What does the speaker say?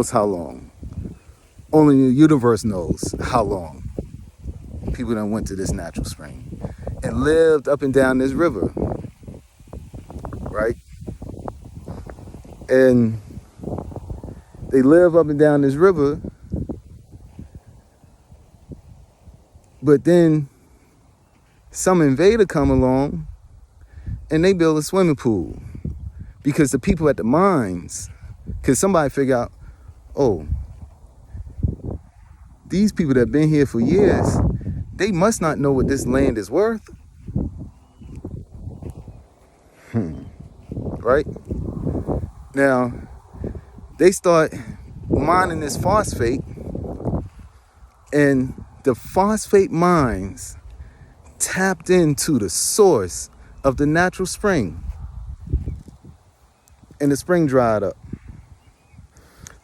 knows how long. Only the universe knows how long people done went to this natural spring and lived up and down this river, right? And they live up and down this river, but then some invader come along and they build a swimming pool because the people at the mines, because somebody figure out, oh, these people that have been here for years, they must not know what this land is worth. Right? Now, they start mining this phosphate, and the phosphate mines tapped into the source of the natural spring, and the spring dried up.